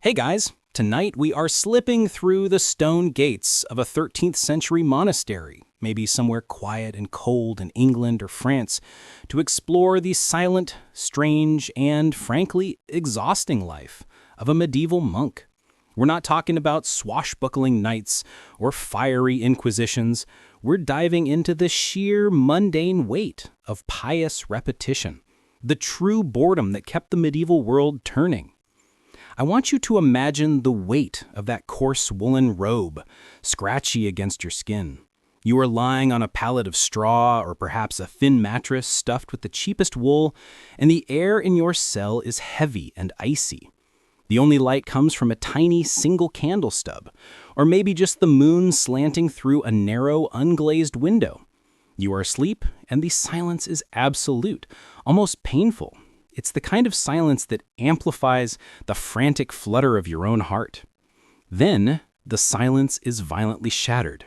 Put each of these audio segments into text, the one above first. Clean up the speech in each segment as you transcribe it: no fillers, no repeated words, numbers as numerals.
Hey guys, tonight we are slipping through the stone gates of a 13th century monastery, maybe somewhere quiet and cold in England or France, to explore the silent, strange, and frankly exhausting life of a medieval monk. We're not talking about swashbuckling knights or fiery inquisitions. We're diving into the sheer mundane weight of pious repetition, the true boredom that kept the medieval world turning. I want you to imagine the weight of that coarse woolen robe, scratchy against your skin. You are lying on a pallet of straw or perhaps a thin mattress stuffed with the cheapest wool, and the air in your cell is heavy and icy. The only light comes from a tiny single candle stub, or maybe just the moon slanting through a narrow, unglazed window. You are asleep, and the silence is absolute, almost painful. It's the kind of silence that amplifies the frantic flutter of your own heart. Then, the silence is violently shattered.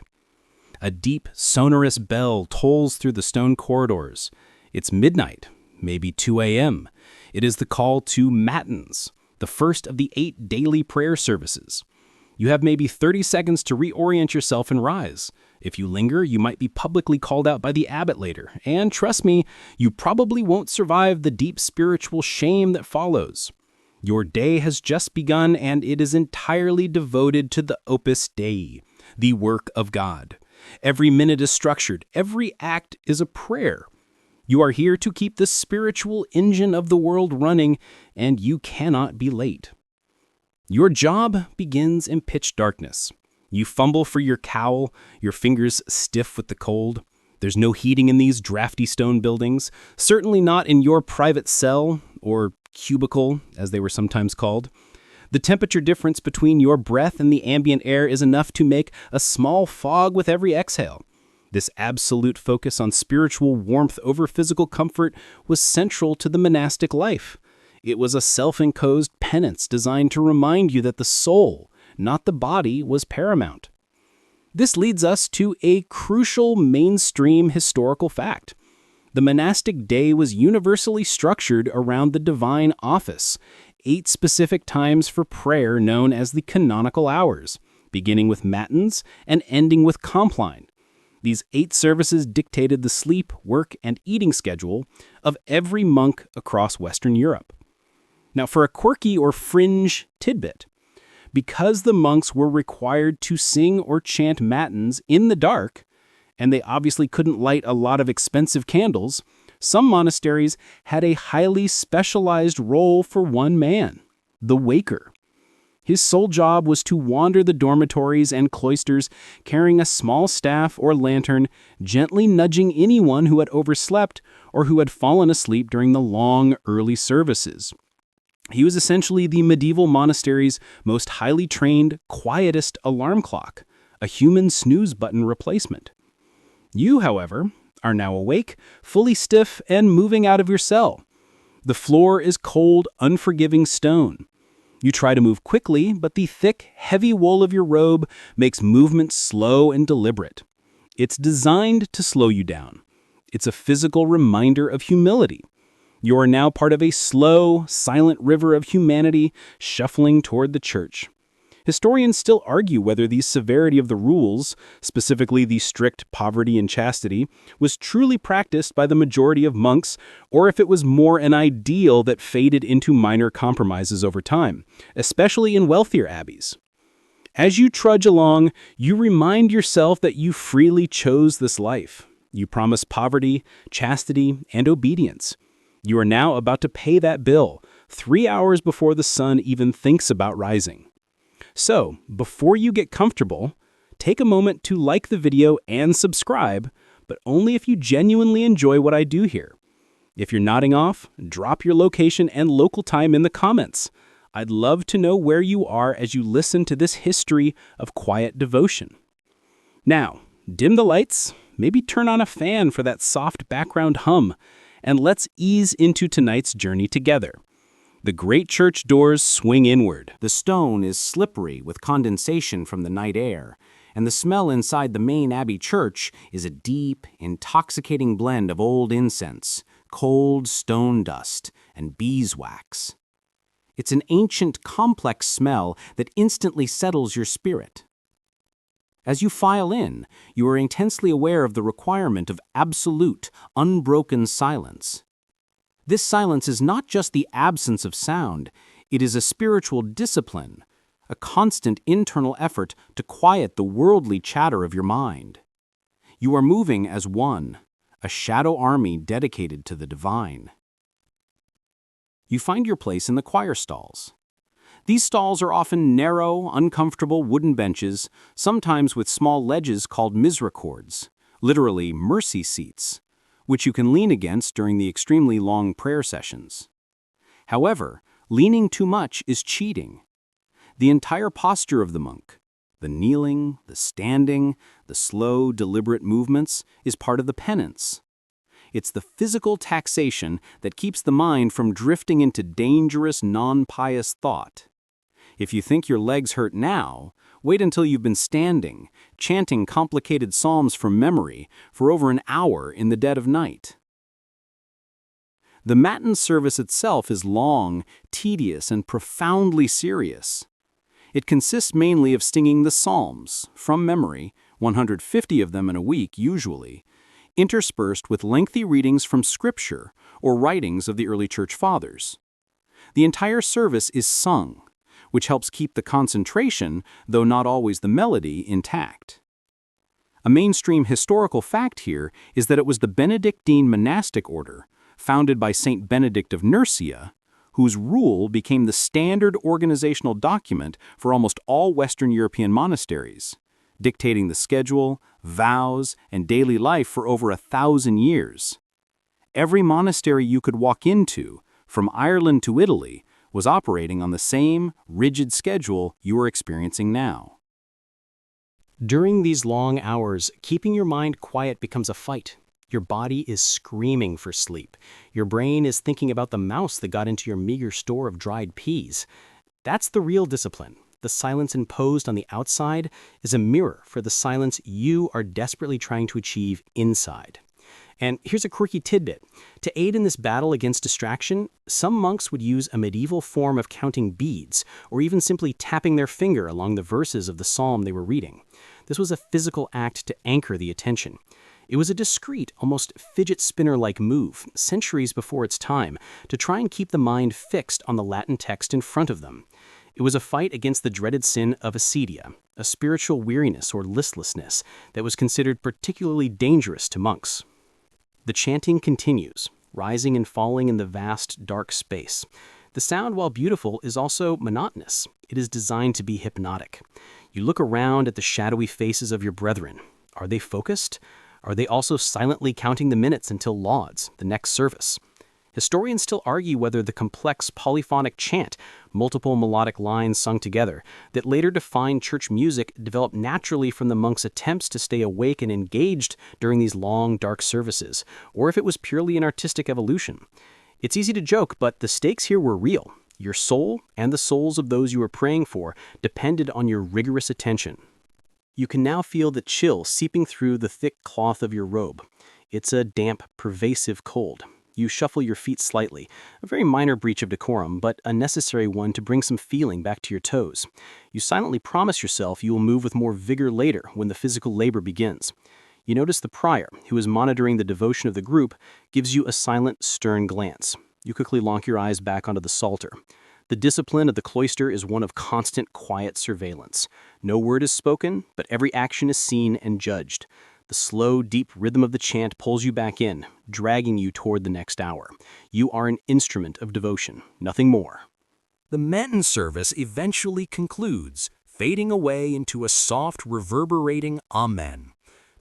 A deep, sonorous bell tolls through the stone corridors. It's midnight, maybe 2 a.m. It is the call to Matins, the first of the 8 daily prayer services. You have maybe 30 seconds to reorient yourself and rise. If you linger, you might be publicly called out by the abbot later. And trust me, you probably won't survive the deep spiritual shame that follows. Your day has just begun, and it is entirely devoted to the Opus Dei, the work of God. Every minute is structured. Every act is a prayer. You are here to keep the spiritual engine of the world running, and you cannot be late. Your job begins in pitch darkness. You fumble for your cowl, your fingers stiff with the cold. There's no heating in these drafty stone buildings, certainly not in your private cell, or cubicle, as they were sometimes called. The temperature difference between your breath and the ambient air is enough to make a small fog with every exhale. This absolute focus on spiritual warmth over physical comfort was central to the monastic life. It was a self-imposed penance designed to remind you that the soul, not the body, was paramount. This leads us to a crucial mainstream historical fact. The monastic day was universally structured around the divine office, 8 specific times for prayer known as the canonical hours, beginning with Matins and ending with Compline. These 8 services dictated the sleep, work, and eating schedule of every monk across Western Europe. Now, for a quirky or fringe tidbit, because the monks were required to sing or chant matins in the dark, and they obviously couldn't light a lot of expensive candles, some monasteries had a highly specialized role for one man, the waker. His sole job was to wander the dormitories and cloisters, carrying a small staff or lantern, gently nudging anyone who had overslept or who had fallen asleep during the long, early services. He was essentially the medieval monastery's most highly trained, quietest alarm clock, a human snooze button replacement. You, however, are now awake, fully stiff, and moving out of your cell. The floor is cold, unforgiving stone. You try to move quickly, but the thick, heavy wool of your robe makes movement slow and deliberate. It's designed to slow you down. It's a physical reminder of humility. You are now part of a slow, silent river of humanity shuffling toward the church. Historians still argue whether the severity of the rules, specifically the strict poverty and chastity, was truly practiced by the majority of monks, or if it was more an ideal that faded into minor compromises over time, especially in wealthier abbeys. As you trudge along, you remind yourself that you freely chose this life. You promise poverty, chastity, and obedience. You are now about to pay that bill, 3 hours before the sun even thinks about rising. So, before you get comfortable, take a moment to like the video and subscribe, but only if you genuinely enjoy what I do here. If you're nodding off, drop your location and local time in the comments. I'd love to know where you are as you listen to this history of quiet devotion. Now, dim the lights, maybe turn on a fan for that soft background hum, and let's ease into tonight's journey together. The great church doors swing inward. The stone is slippery with condensation from the night air, and the smell inside the main abbey church is a deep, intoxicating blend of old incense, cold stone dust, and beeswax. It's an ancient, complex smell that instantly settles your spirit. As you file in, you are intensely aware of the requirement of absolute, unbroken silence. This silence is not just the absence of sound, it is a spiritual discipline, a constant internal effort to quiet the worldly chatter of your mind. You are moving as one, a shadow army dedicated to the divine. You find your place in the choir stalls. These stalls are often narrow, uncomfortable wooden benches, sometimes with small ledges called misericords, literally mercy seats, which you can lean against during the extremely long prayer sessions. However, leaning too much is cheating. The entire posture of the monk, the kneeling, the standing, the slow, deliberate movements, is part of the penance. It's the physical taxation that keeps the mind from drifting into dangerous, non-pious thought. If you think your legs hurt now, wait until you've been standing, chanting complicated psalms from memory for over an hour in the dead of night. The Matins service itself is long, tedious, and profoundly serious. It consists mainly of singing the psalms, from memory, 150 of them in a week usually, interspersed with lengthy readings from Scripture or writings of the early Church Fathers. The entire service is sung, which helps keep the concentration, though not always the melody, intact. A mainstream historical fact here is that it was the Benedictine monastic order, founded by Saint Benedict of Nursia, whose rule became the standard organizational document for almost all Western European monasteries, dictating the schedule, vows, and daily life for over 1,000 years. Every monastery you could walk into, from Ireland to Italy, was operating on the same rigid schedule you are experiencing now. During these long hours, keeping your mind quiet becomes a fight. Your body is screaming for sleep. Your brain is thinking about the mouse that got into your meager store of dried peas. That's the real discipline. The silence imposed on the outside is a mirror for the silence you are desperately trying to achieve inside. And here's a quirky tidbit. To aid in this battle against distraction, some monks would use a medieval form of counting beads, or even simply tapping their finger along the verses of the psalm they were reading. This was a physical act to anchor the attention. It was a discreet, almost fidget spinner-like move, centuries before its time, to try and keep the mind fixed on the Latin text in front of them. It was a fight against the dreaded sin of acedia, a spiritual weariness or listlessness that was considered particularly dangerous to monks. The chanting continues, rising and falling in the vast, dark space. The sound, while beautiful, is also monotonous. It is designed to be hypnotic. You look around at the shadowy faces of your brethren. Are they focused? Are they also silently counting the minutes until lauds, the next service? Historians still argue whether the complex polyphonic chant, multiple melodic lines sung together, that later defined church music developed naturally from the monks' attempts to stay awake and engaged during these long, dark services, or if it was purely an artistic evolution. It's easy to joke, but the stakes here were real. Your soul and the souls of those you were praying for depended on your rigorous attention. You can now feel the chill seeping through the thick cloth of your robe. It's a damp, pervasive cold. You shuffle your feet slightly, a very minor breach of decorum, but a necessary one to bring some feeling back to your toes. You silently promise yourself you will move with more vigor later when the physical labor begins. You notice the prior, who is monitoring the devotion of the group, gives you a silent, stern glance. You quickly lock your eyes back onto the psalter. The discipline of the cloister is one of constant, quiet surveillance. No word is spoken, but every action is seen and judged. The slow, deep rhythm of the chant pulls you back in, dragging you toward the next hour. You are an instrument of devotion, nothing more. The Matins service eventually concludes, fading away into a soft, reverberating Amen.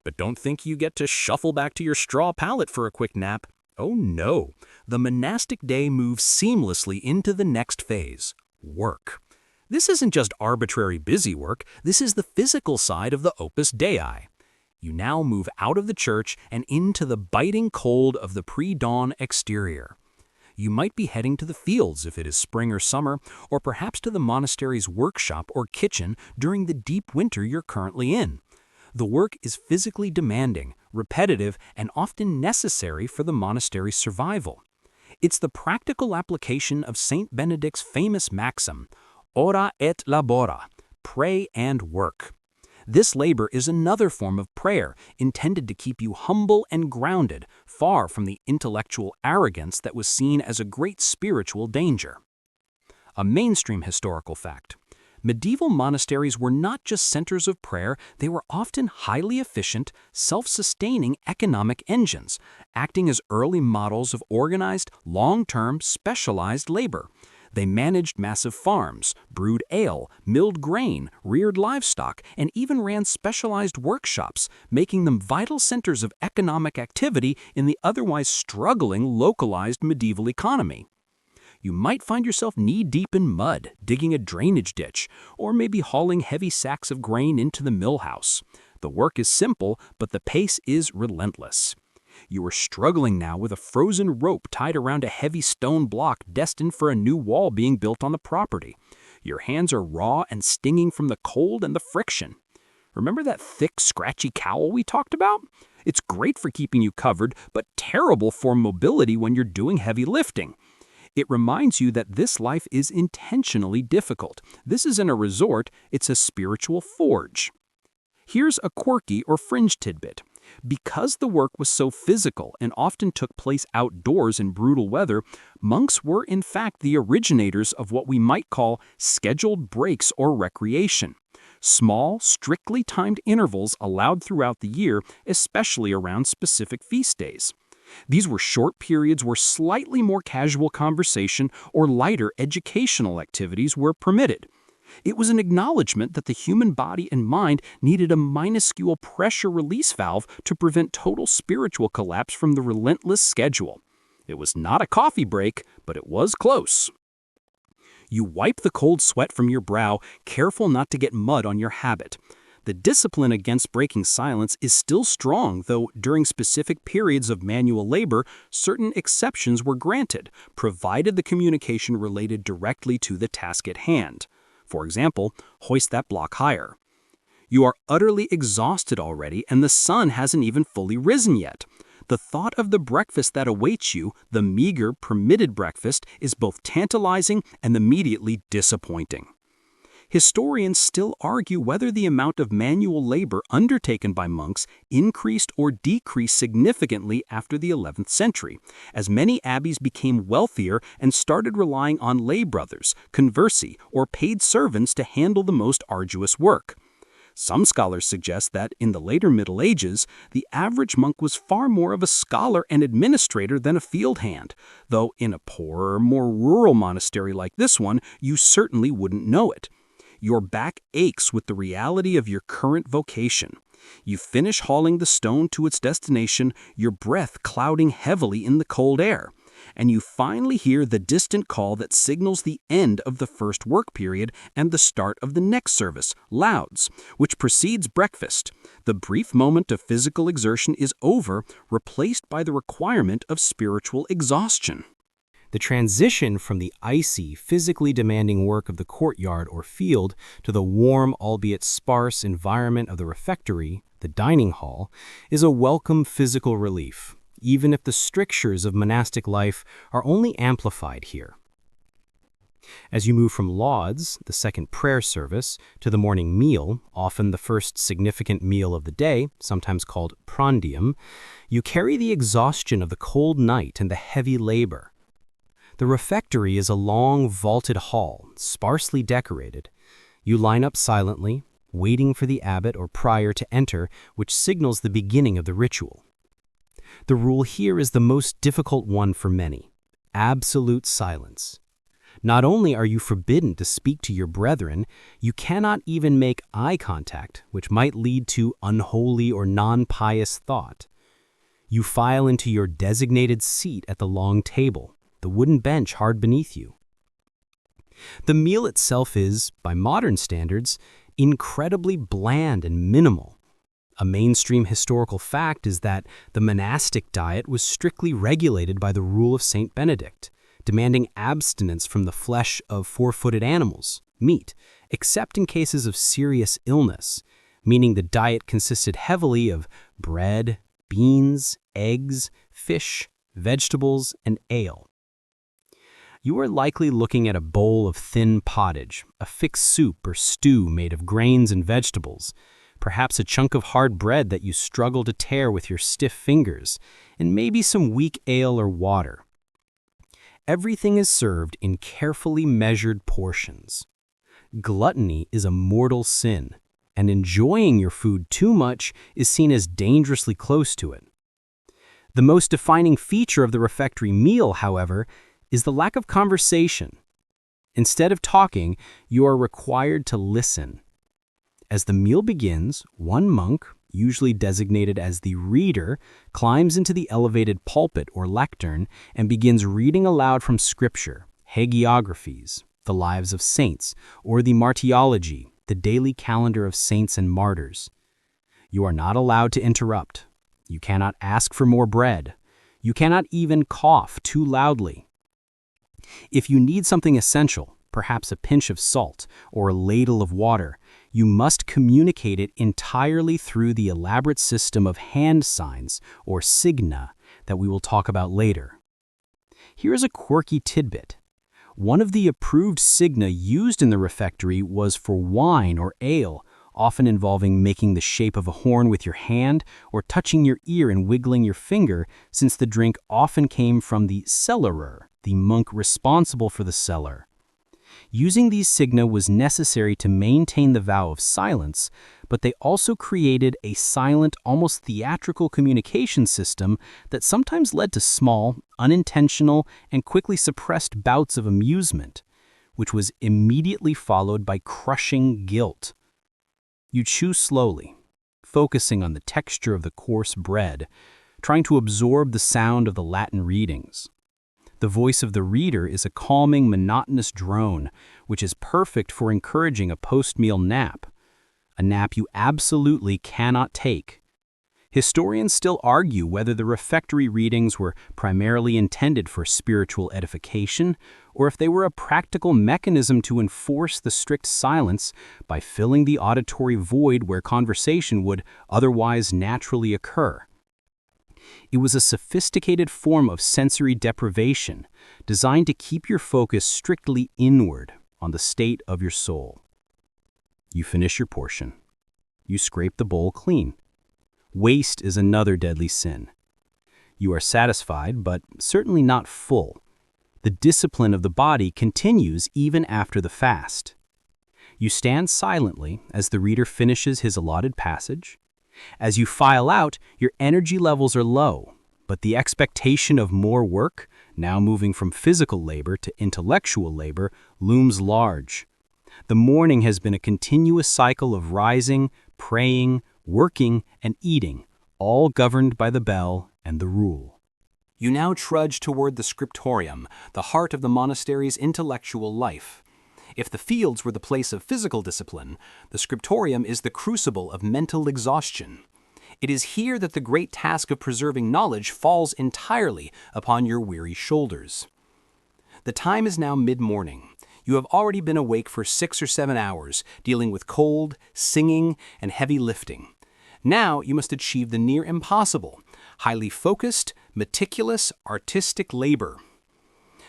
But don't think you get to shuffle back to your straw pallet for a quick nap. Oh no, the monastic day moves seamlessly into the next phase, work. This isn't just arbitrary busy work, this is the physical side of the Opus Dei. You now move out of the church and into the biting cold of the pre-dawn exterior. You might be heading to the fields if it is spring or summer, or perhaps to the monastery's workshop or kitchen during the deep winter you're currently in. The work is physically demanding, repetitive, and often necessary for the monastery's survival. It's the practical application of Saint Benedict's famous maxim, ora et labora, pray and work. This labor is another form of prayer intended to keep you humble and grounded, far from the intellectual arrogance that was seen as a great spiritual danger. A mainstream historical fact. Medieval monasteries were not just centers of prayer, they were often highly efficient, self-sustaining economic engines, acting as early models of organized, long-term, specialized labor. They managed massive farms, brewed ale, milled grain, reared livestock, and even ran specialized workshops, making them vital centers of economic activity in the otherwise struggling localized medieval economy. You might find yourself knee-deep in mud, digging a drainage ditch, or maybe hauling heavy sacks of grain into the mill house. The work is simple, but the pace is relentless. You are struggling now with a frozen rope tied around a heavy stone block destined for a new wall being built on the property. Your hands are raw and stinging from the cold and the friction. Remember that thick, scratchy cowl we talked about? It's great for keeping you covered, but terrible for mobility when you're doing heavy lifting. It reminds you that this life is intentionally difficult. This isn't a resort, it's a spiritual forge. Here's a quirky or fringe tidbit. Because the work was so physical and often took place outdoors in brutal weather, monks were in fact the originators of what we might call scheduled breaks or recreation. Small, strictly timed intervals allowed throughout the year, especially around specific feast days. These were short periods where slightly more casual conversation or lighter educational activities were permitted. It was an acknowledgement that the human body and mind needed a minuscule pressure release valve to prevent total spiritual collapse from the relentless schedule. It was not a coffee break, but it was close. You wipe the cold sweat from your brow, careful not to get mud on your habit. The discipline against breaking silence is still strong, though during specific periods of manual labor, certain exceptions were granted, provided the communication related directly to the task at hand. For example, hoist that block higher. You are utterly exhausted already, and the sun hasn't even fully risen yet. The thought of the breakfast that awaits you, the meager, permitted breakfast, is both tantalizing and immediately disappointing. Historians still argue whether the amount of manual labor undertaken by monks increased or decreased significantly after the 11th century, as many abbeys became wealthier and started relying on lay brothers, conversi, or paid servants to handle the most arduous work. Some scholars suggest that in the later Middle Ages, the average monk was far more of a scholar and administrator than a field hand, though in a poorer, more rural monastery like this one, you certainly wouldn't know it. Your back aches with the reality of your current vocation. You finish hauling the stone to its destination, your breath clouding heavily in the cold air. And you finally hear the distant call that signals the end of the first work period and the start of the next service, lauds, which precedes breakfast. The brief moment of physical exertion is over, replaced by the requirement of spiritual exhaustion. The transition from the icy, physically demanding work of the courtyard or field to the warm, albeit sparse, environment of the refectory, the dining hall, is a welcome physical relief, even if the strictures of monastic life are only amplified here. As you move from lauds, the second prayer service, to the morning meal, often the first significant meal of the day, sometimes called prandium, you carry the exhaustion of the cold night and the heavy labor. The refectory is a long, vaulted hall, sparsely decorated. You line up silently, waiting for the abbot or prior to enter, which signals the beginning of the ritual. The rule here is the most difficult one for many: absolute silence. Not only are you forbidden to speak to your brethren, you cannot even make eye contact, which might lead to unholy or non-pious thought. You file into your designated seat at the long table, the wooden bench hard beneath you. The meal itself is, by modern standards, incredibly bland and minimal. A mainstream historical fact is that the monastic diet was strictly regulated by the rule of Saint Benedict, demanding abstinence from the flesh of four-footed animals, meat, except in cases of serious illness, meaning the diet consisted heavily of bread, beans, eggs, fish, vegetables, and ale. You are likely looking at a bowl of thin pottage, a thick soup or stew made of grains and vegetables, perhaps a chunk of hard bread that you struggle to tear with your stiff fingers, and maybe some weak ale or water. Everything is served in carefully measured portions. Gluttony is a mortal sin, and enjoying your food too much is seen as dangerously close to it. The most defining feature of the refectory meal, however, is the lack of conversation. Instead of talking, you are required to listen. As the meal begins, one monk, usually designated as the reader, climbs into the elevated pulpit or lectern and begins reading aloud from Scripture, hagiographies, the lives of saints, or the martyrology, the daily calendar of saints and martyrs. You are not allowed to interrupt. You cannot ask for more bread. You cannot even cough too loudly. If you need something essential, perhaps a pinch of salt or a ladle of water, you must communicate it entirely through the elaborate system of hand signs, or signa, that we will talk about later. Here is a quirky tidbit. One of the approved signa used in the refectory was for wine or ale, often involving making the shape of a horn with your hand or touching your ear and wiggling your finger, since the drink often came from the cellarer, the monk responsible for the cellar. Using these signa was necessary to maintain the vow of silence, but they also created a silent, almost theatrical communication system that sometimes led to small, unintentional, and quickly suppressed bouts of amusement, which was immediately followed by crushing guilt. You chew slowly, focusing on the texture of the coarse bread, trying to absorb the sound of the Latin readings. The voice of the reader is a calming, monotonous drone, which is perfect for encouraging a post-meal nap, a nap you absolutely cannot take. Historians still argue whether the refectory readings were primarily intended for spiritual edification, or if they were a practical mechanism to enforce the strict silence by filling the auditory void where conversation would otherwise naturally occur. It was a sophisticated form of sensory deprivation, designed to keep your focus strictly inward on the state of your soul. You finish your portion. You scrape the bowl clean. Waste is another deadly sin. You are satisfied, but certainly not full. The discipline of the body continues even after the fast. You stand silently as the reader finishes his allotted passage. As you file out, your energy levels are low, but the expectation of more work, now moving from physical labor to intellectual labor, looms large. The morning has been a continuous cycle of rising, praying, working, and eating, all governed by the bell and the rule. You now trudge toward the Scriptorium, the heart of the monastery's intellectual life. If the fields were the place of physical discipline, the Scriptorium is the crucible of mental exhaustion. It is here that the great task of preserving knowledge falls entirely upon your weary shoulders. The time is now mid-morning. You have already been awake for 6 or 7 hours, dealing with cold, singing, and heavy lifting. Now you must achieve the near impossible, highly focused, meticulous, artistic labor.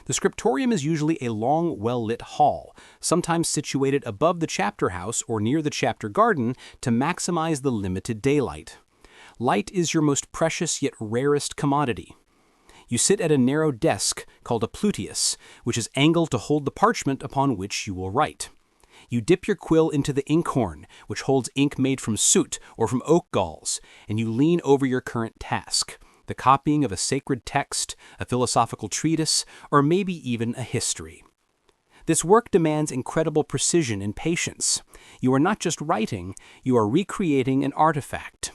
The Scriptorium is usually a long, well-lit hall, sometimes situated above the chapter house or near the chapter garden to maximize the limited daylight. Light is your most precious yet rarest commodity. You sit at a narrow desk called a pluteus, which is angled to hold the parchment upon which you will write. You dip your quill into the inkhorn, which holds ink made from soot or from oak galls, and you lean over your current task, the copying of a sacred text, a philosophical treatise, or maybe even a history. This work demands incredible precision and patience. You are not just writing, you are recreating an artifact.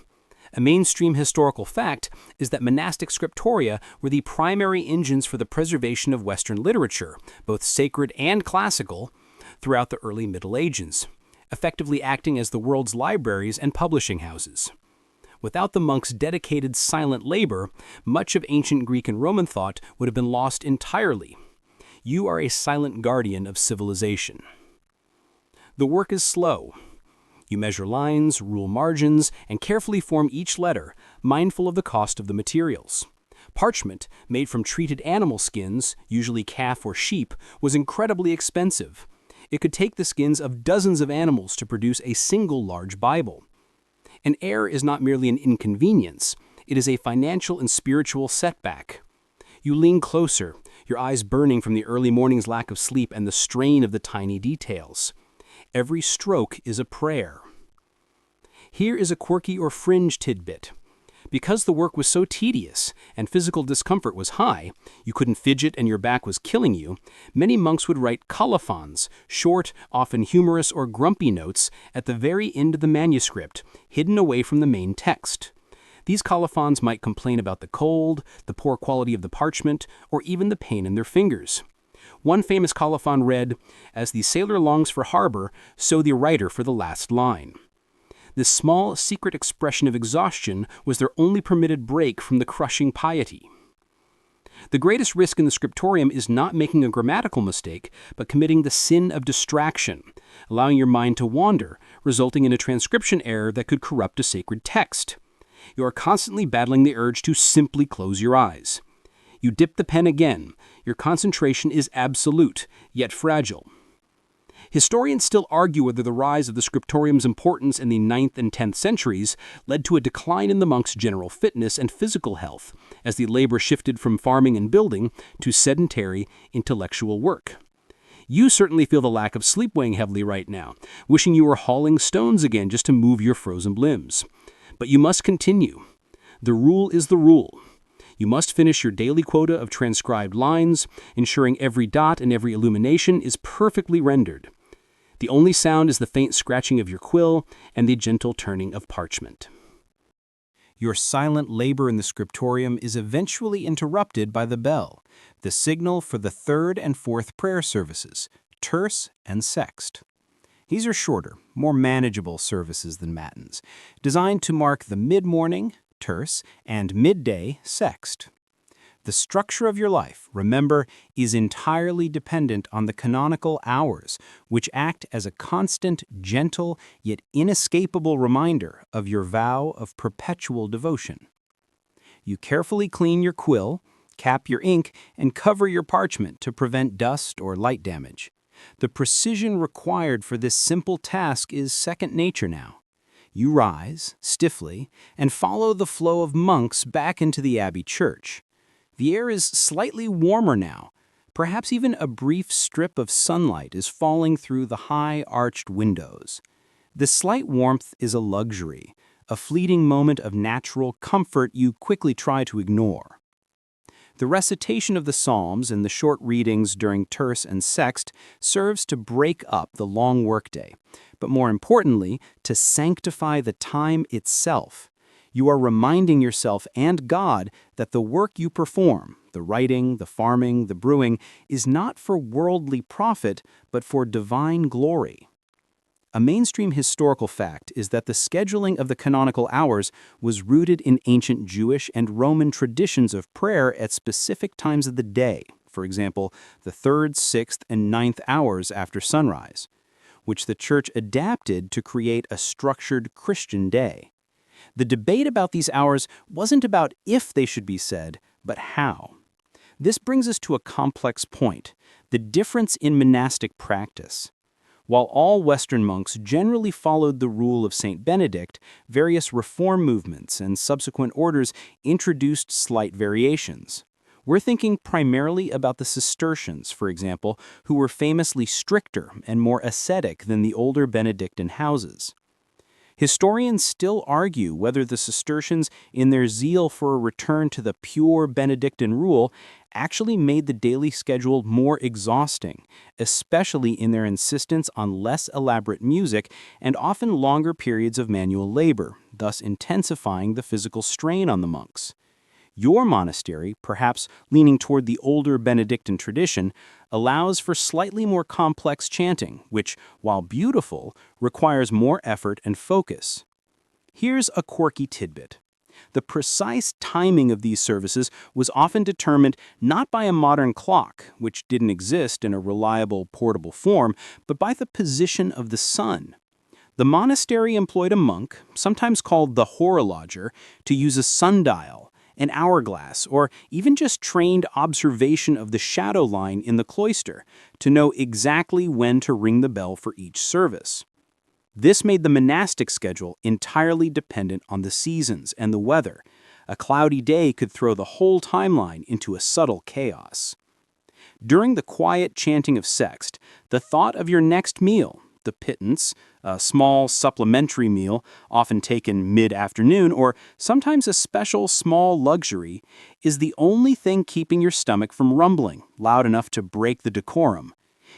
A mainstream historical fact is that monastic scriptoria were the primary engines for the preservation of Western literature, both sacred and classical, throughout the early Middle Ages, effectively acting as the world's libraries and publishing houses. Without the monks' dedicated silent labor, much of ancient Greek and Roman thought would have been lost entirely. You are a silent guardian of civilization. The work is slow. You measure lines, rule margins, and carefully form each letter, mindful of the cost of the materials. Parchment, made from treated animal skins, usually calf or sheep, was incredibly expensive. It could take the skins of dozens of animals to produce a single large Bible. An error is not merely an inconvenience, it is a financial and spiritual setback. You lean closer, your eyes burning from the early morning's lack of sleep and the strain of the tiny details. Every stroke is a prayer. Here is a quirky or fringe tidbit. Because the work was so tedious and physical discomfort was high, you couldn't fidget and your back was killing you, many monks would write colophons, short, often humorous or grumpy notes, at the very end of the manuscript, hidden away from the main text. These colophons might complain about the cold, the poor quality of the parchment, or even the pain in their fingers. One famous colophon read, "As the sailor longs for harbor, so the writer for the last line." This small, secret expression of exhaustion was their only permitted break from the crushing piety. The greatest risk in the Scriptorium is not making a grammatical mistake, but committing the sin of distraction, allowing your mind to wander, resulting in a transcription error that could corrupt a sacred text. You are constantly battling the urge to simply close your eyes. You dip the pen again. Your concentration is absolute, yet fragile. Historians still argue whether the rise of the Scriptorium's importance in the 9th and 10th centuries led to a decline in the monks' general fitness and physical health, as the labor shifted from farming and building to sedentary, intellectual work. You certainly feel the lack of sleep weighing heavily right now, wishing you were hauling stones again just to move your frozen limbs. But you must continue. The rule is the rule. You must finish your daily quota of transcribed lines, ensuring every dot and every illumination is perfectly rendered. The only sound is the faint scratching of your quill and the gentle turning of parchment. Your silent labor in the Scriptorium is eventually interrupted by the bell, the signal for the third and fourth prayer services, terce and sext. These are shorter, more manageable services than Matins, designed to mark the mid-morning, terce, and midday, sext. The structure of your life, remember, is entirely dependent on the canonical hours, which act as a constant, gentle, yet inescapable reminder of your vow of perpetual devotion. You carefully clean your quill, cap your ink, and cover your parchment to prevent dust or light damage. The precision required for this simple task is second nature now. You rise, stiffly, and follow the flow of monks back into the abbey church. The air is slightly warmer now. Perhaps even a brief strip of sunlight is falling through the high, arched windows. This slight warmth is a luxury, a fleeting moment of natural comfort you quickly try to ignore. The recitation of the Psalms and the short readings during terce and sext serves to break up the long workday, but more importantly, to sanctify the time itself. You are reminding yourself and God that the work you perform, the writing, the farming, the brewing, is not for worldly profit, but for divine glory. A mainstream historical fact is that the scheduling of the canonical hours was rooted in ancient Jewish and Roman traditions of prayer at specific times of the day, for example, the 3rd, 6th, and 9th hours after sunrise, which the Church adapted to create a structured Christian day. The debate about these hours wasn't about if they should be said, but how. This brings us to a complex point, the difference in monastic practice. While all Western monks generally followed the rule of St. Benedict, various reform movements and subsequent orders introduced slight variations. We're thinking primarily about the Cistercians, for example, who were famously stricter and more ascetic than the older Benedictine houses. Historians still argue whether the Cistercians, in their zeal for a return to the pure Benedictine rule, actually made the daily schedule more exhausting, especially in their insistence on less elaborate music and often longer periods of manual labor, thus intensifying the physical strain on the monks. Your monastery, perhaps leaning toward the older Benedictine tradition, allows for slightly more complex chanting, which, while beautiful, requires more effort and focus. Here's a quirky tidbit. The precise timing of these services was often determined not by a modern clock, which didn't exist in a reliable, portable form, but by the position of the sun. The monastery employed a monk, sometimes called the horologer, to use a sundial, an hourglass, or even just trained observation of the shadow line in the cloister to know exactly when to ring the bell for each service. This made the monastic schedule entirely dependent on the seasons and the weather. A cloudy day could throw the whole timeline into a subtle chaos. During the quiet chanting of sext, the thought of your next meal, the pittance, a small supplementary meal often taken mid-afternoon, or sometimes a special small luxury, is the only thing keeping your stomach from rumbling loud enough to break the decorum.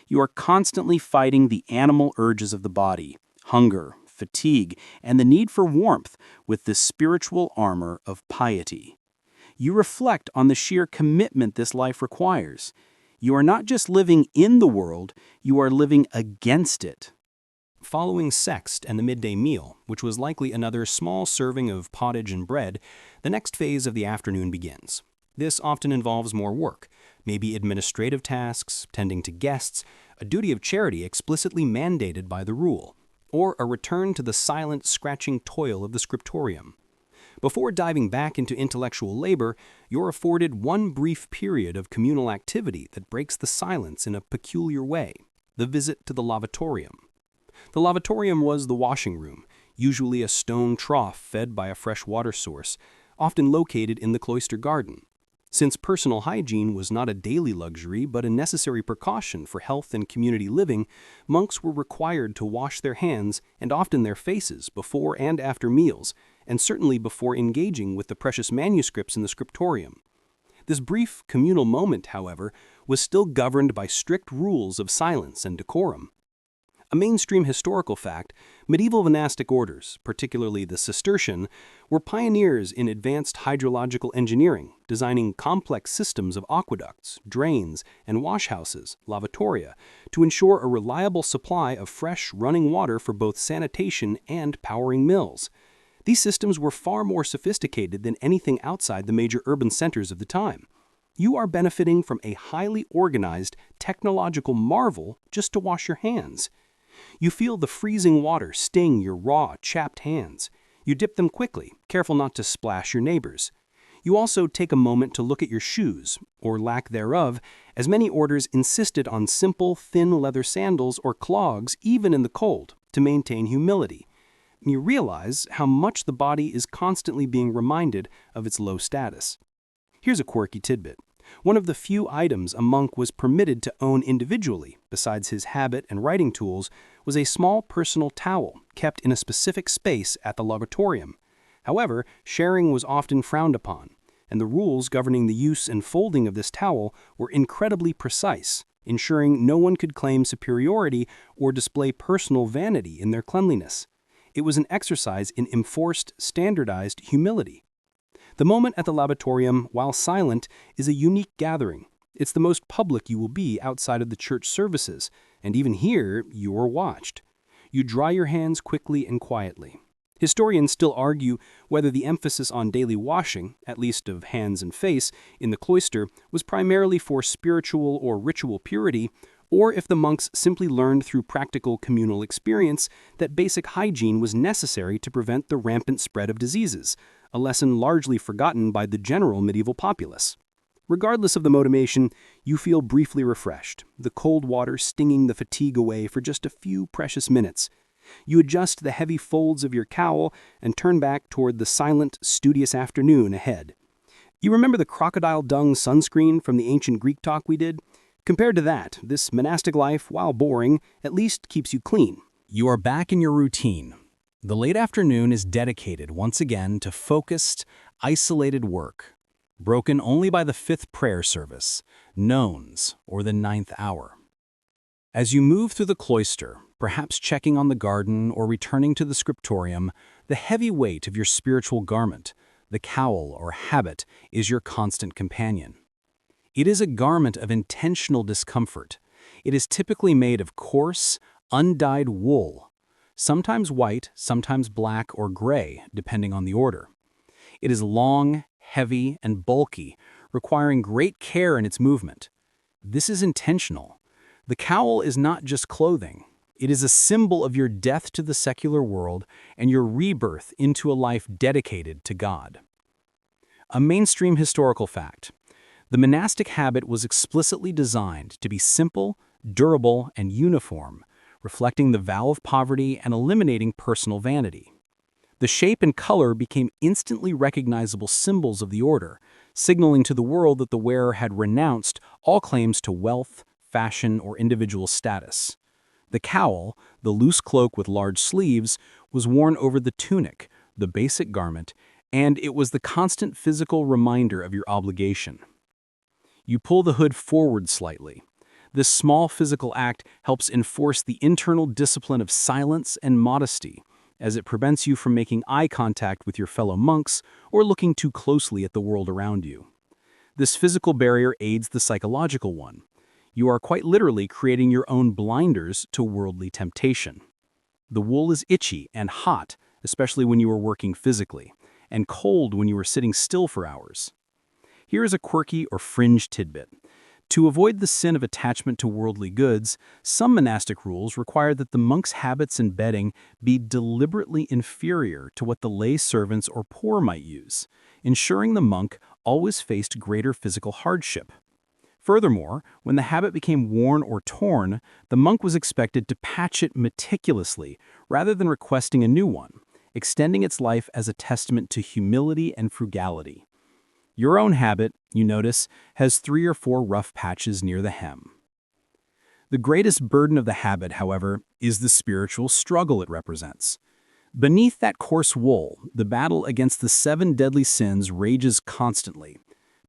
You are constantly fighting the animal urges of the body, hunger, fatigue, and the need for warmth with the spiritual armor of piety. You reflect on the sheer commitment this life requires. You are not just living in the world, you are living against it. Following sext and the midday meal, which was likely another small serving of pottage and bread, the next phase of the afternoon begins. This often involves more work, maybe administrative tasks, tending to guests, a duty of charity explicitly mandated by the rule, or a return to the silent, scratching toil of the Scriptorium. Before diving back into intellectual labor, you're afforded one brief period of communal activity that breaks the silence in a peculiar way, the visit to the lavatorium. The lavatorium was the washing room, usually a stone trough fed by a fresh water source, often located in the cloister garden. Since personal hygiene was not a daily luxury but a necessary precaution for health and community living, monks were required to wash their hands and often their faces before and after meals, and certainly before engaging with the precious manuscripts in the Scriptorium. This brief communal moment, however, was still governed by strict rules of silence and decorum. A mainstream historical fact, medieval monastic orders, particularly the Cistercian, were pioneers in advanced hydrological engineering, designing complex systems of aqueducts, drains, and washhouses, lavatoria, to ensure a reliable supply of fresh, running water for both sanitation and powering mills. These systems were far more sophisticated than anything outside the major urban centers of the time. You are benefiting from a highly organized technological marvel just to wash your hands. You feel the freezing water sting your raw, chapped hands. You dip them quickly, careful not to splash your neighbors. You also take a moment to look at your shoes, or lack thereof, as many orders insisted on simple, thin leather sandals or clogs even in the cold to maintain humility. You realize how much the body is constantly being reminded of its low status. Here's a quirky tidbit. One of the few items a monk was permitted to own individually, besides his habit and writing tools, was a small personal towel kept in a specific space at the lavatorium. However, sharing was often frowned upon, and the rules governing the use and folding of this towel were incredibly precise, ensuring no one could claim superiority or display personal vanity in their cleanliness. It was an exercise in enforced, standardized humility. The moment at the lavatorium, while silent, is a unique gathering. It's the most public you will be outside of the church services, and even here, you are watched. You dry your hands quickly and quietly. Historians still argue whether the emphasis on daily washing, at least of hands and face, in the cloister was primarily for spiritual or ritual purity, or if the monks simply learned through practical communal experience that basic hygiene was necessary to prevent the rampant spread of diseases, a lesson largely forgotten by the general medieval populace. Regardless of the motivation, you feel briefly refreshed, the cold water stinging the fatigue away for just a few precious minutes. You adjust the heavy folds of your cowl and turn back toward the silent, studious afternoon ahead. You remember the crocodile dung sunscreen from the ancient Greek talk we did? Compared to that, this monastic life, while boring, at least keeps you clean. You are back in your routine. The late afternoon is dedicated once again to focused, isolated work, broken only by the fifth prayer service, nones, or the 9th hour. As you move through the cloister, perhaps checking on the garden or returning to the Scriptorium, the heavy weight of your spiritual garment, the cowl or habit, is your constant companion. It is a garment of intentional discomfort. It is typically made of coarse, undyed wool, sometimes white, sometimes black or gray, depending on the order. It is long, heavy, and bulky, requiring great care in its movement. This is intentional. The cowl is not just clothing. It is a symbol of your death to the secular world and your rebirth into a life dedicated to God. A mainstream historical fact. The monastic habit was explicitly designed to be simple, durable, and uniform, reflecting the vow of poverty and eliminating personal vanity. The shape and color became instantly recognizable symbols of the order, signaling to the world that the wearer had renounced all claims to wealth, fashion, or individual status. The cowl, the loose cloak with large sleeves, was worn over the tunic, the basic garment, and it was the constant physical reminder of your obligation. You pull the hood forward slightly. This small physical act helps enforce the internal discipline of silence and modesty, as it prevents you from making eye contact with your fellow monks or looking too closely at the world around you. This physical barrier aids the psychological one. You are quite literally creating your own blinders to worldly temptation. The wool is itchy and hot, especially when you are working physically, and cold when you are sitting still for hours. Here is a quirky or fringe tidbit. To avoid the sin of attachment to worldly goods, some monastic rules require that the monk's habits and bedding be deliberately inferior to what the lay servants or poor might use, ensuring the monk always faced greater physical hardship. Furthermore, when the habit became worn or torn, the monk was expected to patch it meticulously rather than requesting a new one, extending its life as a testament to humility and frugality. Your own habit, you notice, has 3 or 4 rough patches near the hem. The greatest burden of the habit, however, is the spiritual struggle it represents. Beneath that coarse wool, the battle against the 7 deadly sins rages constantly,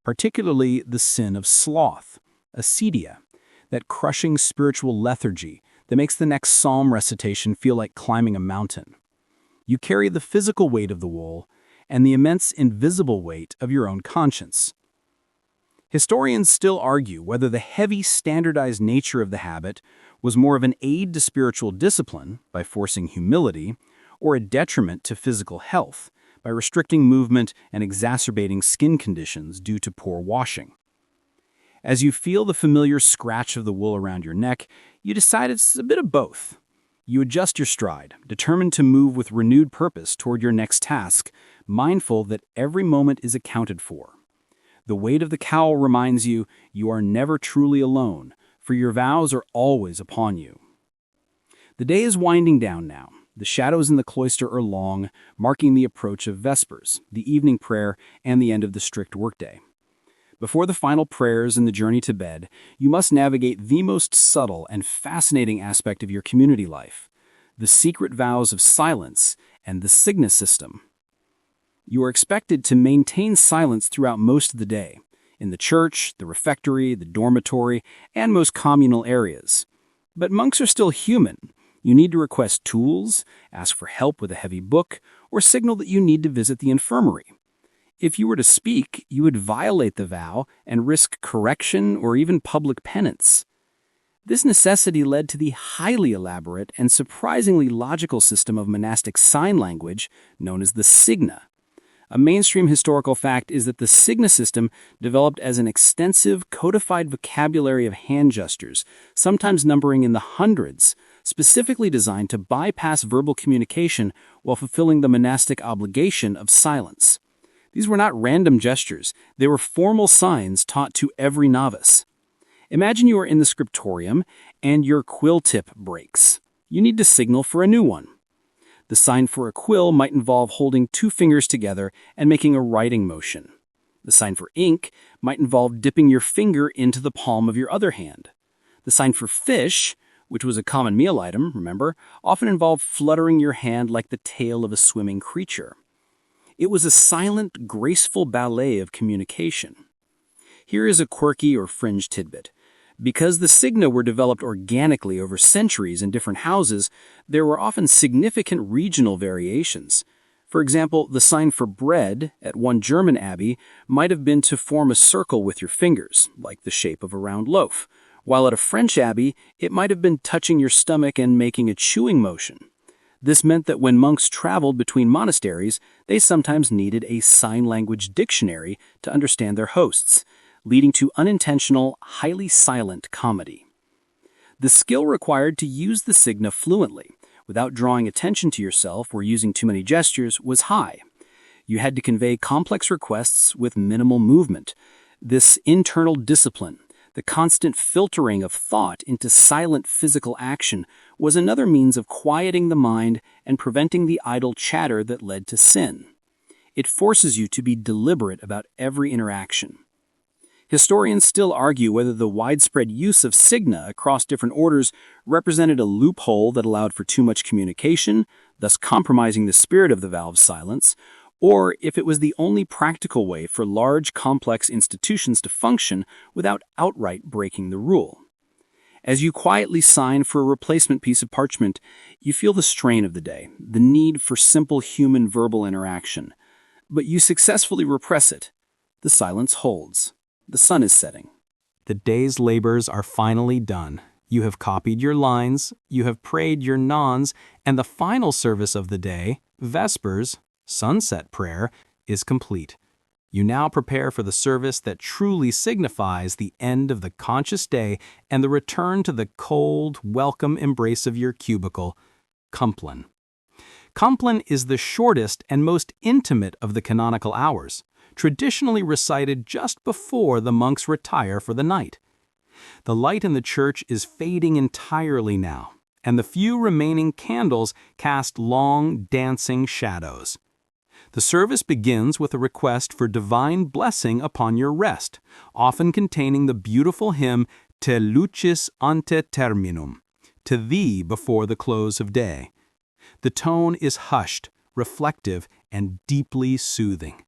particularly the sin of sloth, acedia, that crushing spiritual lethargy that makes the next psalm recitation feel like climbing a mountain. You carry the physical weight of the wool and the immense invisible weight of your own conscience. Historians still argue whether the heavy standardized nature of the habit was more of an aid to spiritual discipline by forcing humility, or a detriment to physical health by restricting movement and exacerbating skin conditions due to poor washing. As you feel the familiar scratch of the wool around your neck, you decide it's a bit of both. You adjust your stride, determined to move with renewed purpose toward your next task, mindful that every moment is accounted for. The weight of the cowl reminds you you are never truly alone, for your vows are always upon you. The day is winding down now. The shadows in the cloister are long, marking the approach of Vespers, the evening prayer, and the end of the strict workday. Before the final prayers and the journey to bed, you must navigate the most subtle and fascinating aspect of your community life, the secret vows of silence and the signa system. You are expected to maintain silence throughout most of the day, in the church, the refectory, the dormitory, and most communal areas. But monks are still human. You need to request tools, ask for help with a heavy book, or signal that you need to visit the infirmary. If you were to speak, you would violate the vow and risk correction or even public penance. This necessity led to the highly elaborate and surprisingly logical system of monastic sign language known as the signa. A mainstream historical fact is that the signa system developed as an extensive, codified vocabulary of hand gestures, sometimes numbering in the hundreds, specifically designed to bypass verbal communication while fulfilling the monastic obligation of silence. These were not random gestures, they were formal signs taught to every novice. Imagine you are in the Scriptorium and your quill tip breaks. You need to signal for a new one. The sign for a quill might involve holding 2 fingers together and making a writing motion. The sign for ink might involve dipping your finger into the palm of your other hand. The sign for fish, which was a common meal item, remember, often involved fluttering your hand like the tail of a swimming creature. It was a silent, graceful ballet of communication. Here is a quirky or fringe tidbit. Because the signa were developed organically over centuries in different houses, there were often significant regional variations. For example, the sign for bread at one German abbey might have been to form a circle with your fingers, like the shape of a round loaf, while at a French abbey, it might have been touching your stomach and making a chewing motion. This meant that when monks traveled between monasteries, they sometimes needed a sign language dictionary to understand their hosts, leading to unintentional, highly silent comedy. The skill required to use the signa fluently, without drawing attention to yourself or using too many gestures, was high. You had to convey complex requests with minimal movement. This internal discipline, the constant filtering of thought into silent physical action, was another means of quieting the mind and preventing the idle chatter that led to sin. It forces you to be deliberate about every interaction. Historians still argue whether the widespread use of signa across different orders represented a loophole that allowed for too much communication, thus compromising the spirit of the vow of silence, or if it was the only practical way for large, complex institutions to function without outright breaking the rule. As you quietly sign for a replacement piece of parchment, you feel the strain of the day, the need for simple human verbal interaction. But you successfully repress it. The silence holds. The sun is setting. The day's labors are finally done. You have copied your lines, you have prayed your nons, and the final service of the day, Vespers, sunset prayer, is complete. You now prepare for the service that truly signifies the end of the conscious day and the return to the cold, welcome embrace of your cubicle, Compline. Compline is the shortest and most intimate of the canonical hours, traditionally recited just before the monks retire for the night. The light in the church is fading entirely now, and the few remaining candles cast long, dancing shadows. The service begins with a request for divine blessing upon your rest, often containing the beautiful hymn Te lucis ante terminum, to thee before the close of day. The tone is hushed, reflective, and deeply soothing.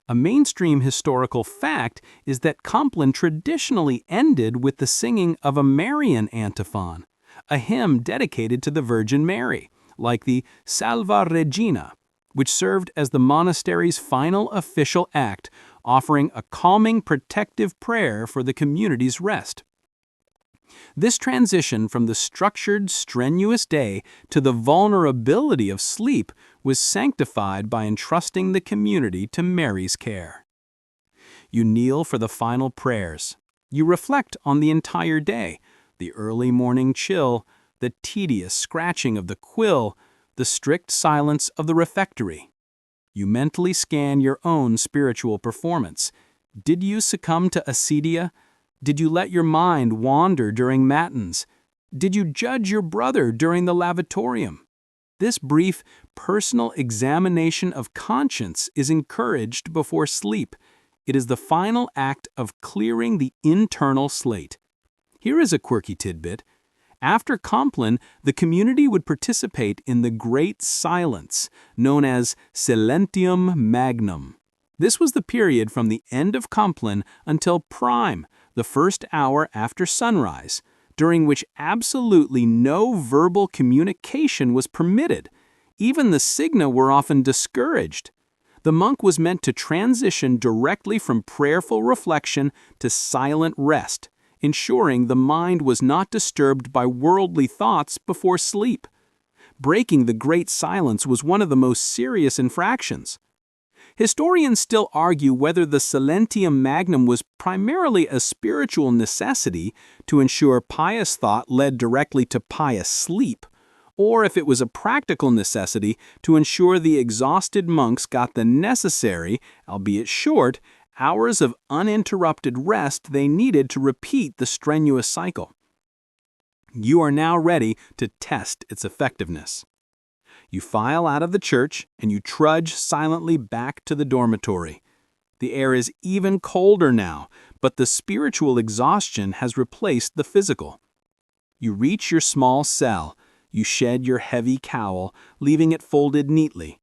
A mainstream historical fact is that Compline traditionally ended with the singing of a Marian antiphon, a hymn dedicated to the Virgin Mary, like the Salve Regina, which served as the monastery's final official act, offering a calming, protective prayer for the community's rest. This transition from the structured, strenuous day to the vulnerability of sleep was sanctified by entrusting the community to Mary's care. You kneel for the final prayers. You reflect on the entire day, the early morning chill, the tedious scratching of the quill, the strict silence of the refectory. You mentally scan your own spiritual performance. Did you succumb to acedia? Did you let your mind wander during Matins? Did you judge your brother during the lavatorium? This brief, personal examination of conscience is encouraged before sleep. It is the final act of clearing the internal slate. Here is a quirky tidbit. After Compline, the community would participate in the Great Silence, known as Silentium Magnum. This was the period from the end of Compline until prime, the first hour after sunrise, during which absolutely no verbal communication was permitted. Even the signa were often discouraged. The monk was meant to transition directly from prayerful reflection to silent rest, ensuring the mind was not disturbed by worldly thoughts before sleep. Breaking the great silence was one of the most serious infractions. Historians still argue whether the Silentium Magnum was primarily a spiritual necessity to ensure pious thought led directly to pious sleep, or if it was a practical necessity to ensure the exhausted monks got the necessary, albeit short, hours of uninterrupted rest they needed to repeat the strenuous cycle. You are now ready to test its effectiveness. You file out of the church and you trudge silently back to the dormitory. The air is even colder now, but the spiritual exhaustion has replaced the physical. You reach your small cell. You shed your heavy cowl, leaving it folded neatly.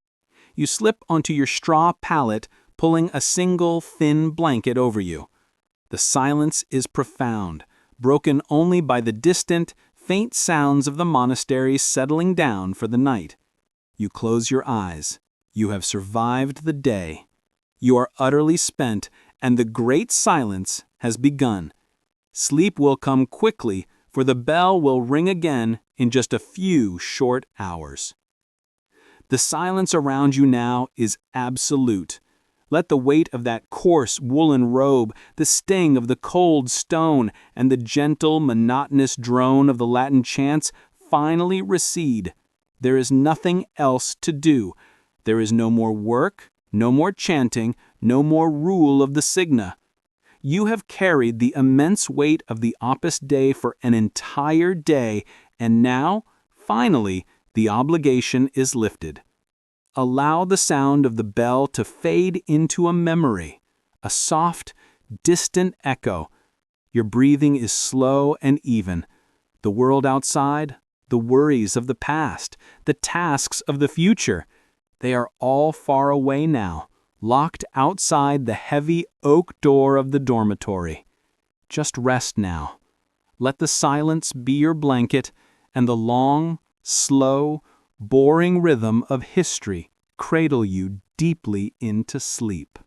You slip onto your straw pallet, pulling a single thin blanket over you. The silence is profound, broken only by the distant, faint sounds of the monastery settling down for the night. You close your eyes. You have survived the day. You are utterly spent, and the great silence has begun. Sleep will come quickly, for the bell will ring again in just a few short hours. The silence around you now is absolute. Let the weight of that coarse woolen robe, the sting of the cold stone, and the gentle, monotonous drone of the Latin chants finally recede. There is nothing else to do. There is no more work, No more chanting, no more rule of the signa. You have carried the immense weight of the Opus Dei for an entire day, and now, finally, the obligation is lifted. Allow the sound of the bell to fade into a memory, a soft, distant echo. Your breathing is slow and even. The world outside, the worries of the past, the tasks of the future, they are all far away now, locked outside the heavy oak door of the dormitory. Just rest now. Let the silence be your blanket, and the long, slow, boring rhythm of history cradle you deeply into sleep.